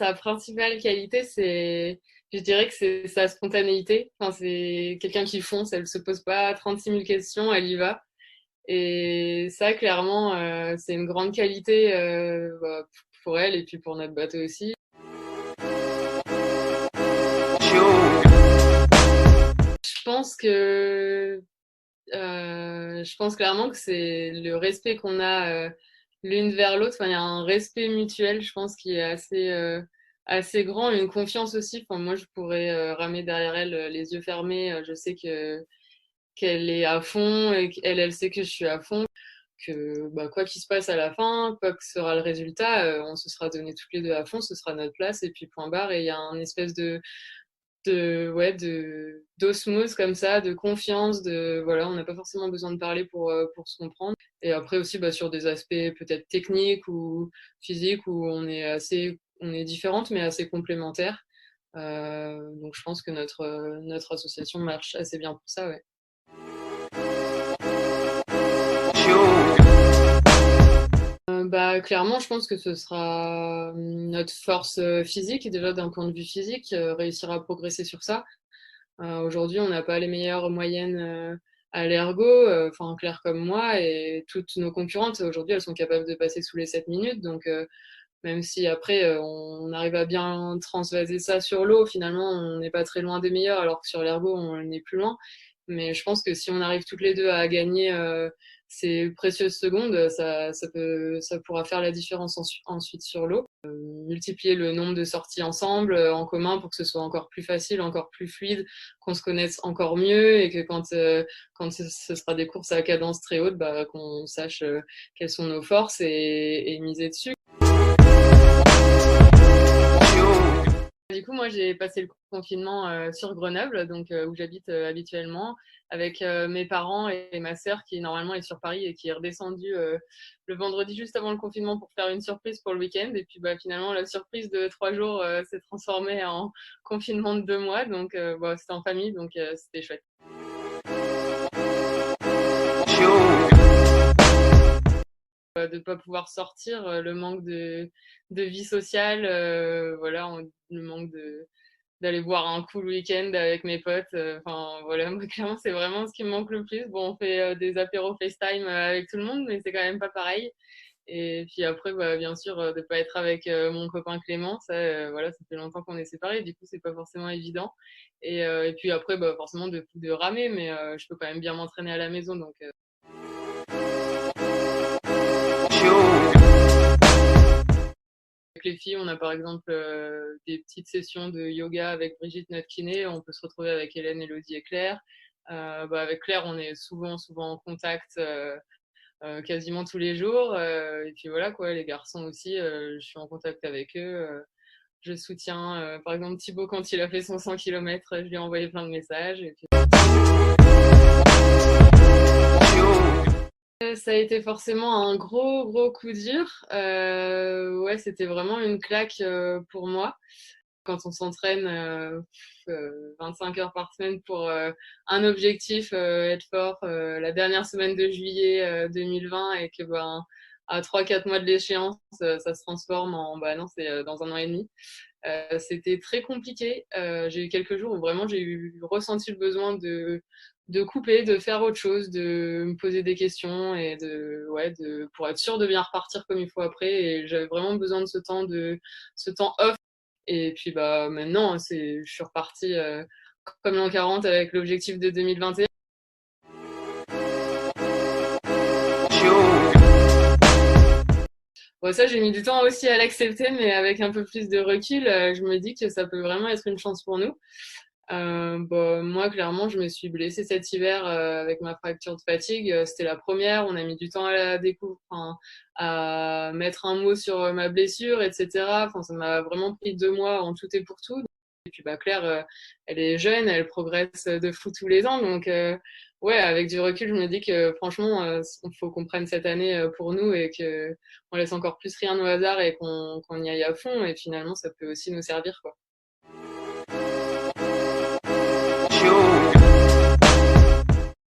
sa principale qualité, je dirais que c'est sa spontanéité. Enfin, c'est quelqu'un qui fonce, elle se pose pas 36 000 questions, elle y va. Et ça, clairement, c'est une grande qualité bah, pour elle et puis pour notre bateau aussi. Je pense que je pense clairement que c'est le respect qu'on a l'une vers l'autre. Enfin, il y a un respect mutuel, je pense, qui est assez grand, une confiance aussi. Enfin, moi, je pourrais ramer derrière elle les yeux fermés. Je sais que qu'elle est à fond et qu'elle, elle sait que je suis à fond. Que bah, quoi qu'il se passe à la fin, quoi que sera le résultat, on se sera donné toutes les deux à fond, ce sera notre place et puis point barre. Et il y a un espèce ouais, d'osmose comme ça, de confiance, voilà, on n'a pas forcément besoin de parler pour se comprendre. Et après aussi, bah, sur des aspects peut-être techniques ou physiques où on est différentes mais assez complémentaires. Donc je pense que notre association marche assez bien pour ça, ouais. Bah, clairement, je pense que ce sera notre force physique, et déjà d'un point de vue physique, réussir à progresser sur ça. Aujourd'hui, on n'a pas les meilleures moyennes à l'ergo, enfin Claire comme moi, et toutes nos concurrentes, aujourd'hui, elles sont capables de passer sous les 7 minutes. Donc, même si après, on arrive à bien transvaser ça sur l'eau, finalement, on n'est pas très loin des meilleurs, alors que sur l'ergo, on est plus loin. Mais je pense que si on arrive toutes les deux à gagner ces précieuses secondes, ça pourra faire la différence ensuite sur l'eau. Multiplier le nombre de sorties ensemble, en commun, pour que ce soit encore plus facile, encore plus fluide, qu'on se connaisse encore mieux et que quand ce sera des courses à cadence très haute, bah, qu'on sache quelles sont nos forces et miser dessus. Du coup, moi, j'ai passé le confinement sur Grenoble, donc où j'habite habituellement, avec mes parents et ma sœur qui normalement est sur Paris et qui est redescendue le vendredi juste avant le confinement pour faire une surprise pour le week-end. Et puis bah, finalement, la surprise de 3 jours s'est transformée en confinement de 2 mois. Donc bah, c'était en famille, donc c'était chouette. De ne pas pouvoir sortir, le manque de vie sociale, voilà, le manque d'aller boire un cool week-end avec mes potes. Enfin, voilà, moi, clairement, c'est vraiment ce qui me manque le plus. Bon, on fait des apéros FaceTime avec tout le monde, mais c'est quand même pas pareil. Et puis après, bah, bien sûr, de pas être avec mon copain Clément, ça, voilà, ça fait longtemps qu'on est séparés, du coup, c'est pas forcément évident. Et puis après, bah, forcément, de ramer, mais je peux quand même bien m'entraîner à la maison, donc avec les filles, on a par exemple des petites sessions de yoga avec Brigitte, notre kiné. On peut se retrouver avec Hélène, Elodie et Claire. Bah, avec Claire, on est souvent en contact, quasiment tous les jours. Et puis voilà, quoi, les garçons aussi, je suis en contact avec eux. Je soutiens, par exemple, Thibaut quand il a fait son 100 km, je lui ai envoyé plein de messages. Et puis ça a été forcément un gros coup dur. Ouais, c'était vraiment une claque pour moi. Quand on s'entraîne 25 heures par semaine pour un objectif, être fort, la dernière semaine de juillet 2020, et que ben, à 3-4 mois de l'échéance, ça se transforme en bah non, c'est dans un an et demi. C'était très compliqué. J'ai eu quelques jours où vraiment ressenti le besoin de couper, de faire autre chose, de me poser des questions et ouais, pour être sûr de bien repartir comme il faut après. Et j'avais vraiment besoin de ce temps off. Et puis bah maintenant, je suis repartie comme l'an 40 avec l'objectif de 2021. Bon, ça, j'ai mis du temps aussi à l'accepter, mais avec un peu plus de recul, je me dis que ça peut vraiment être une chance pour nous. Bon, moi, clairement, je me suis blessée cet hiver avec ma fracture de fatigue. C'était la première. On a mis du temps à la découvrir, enfin, à mettre un mot sur ma blessure, etc. Enfin, ça m'a vraiment pris 2 mois en tout et pour tout. Et puis, bah, Claire, elle est jeune, elle progresse de fou tous les ans. Donc, ouais, avec du recul, je me dis que franchement, il faut qu'on prenne cette année pour nous et que on laisse encore plus rien au hasard et qu'on y aille à fond. Et finalement, ça peut aussi nous servir, quoi.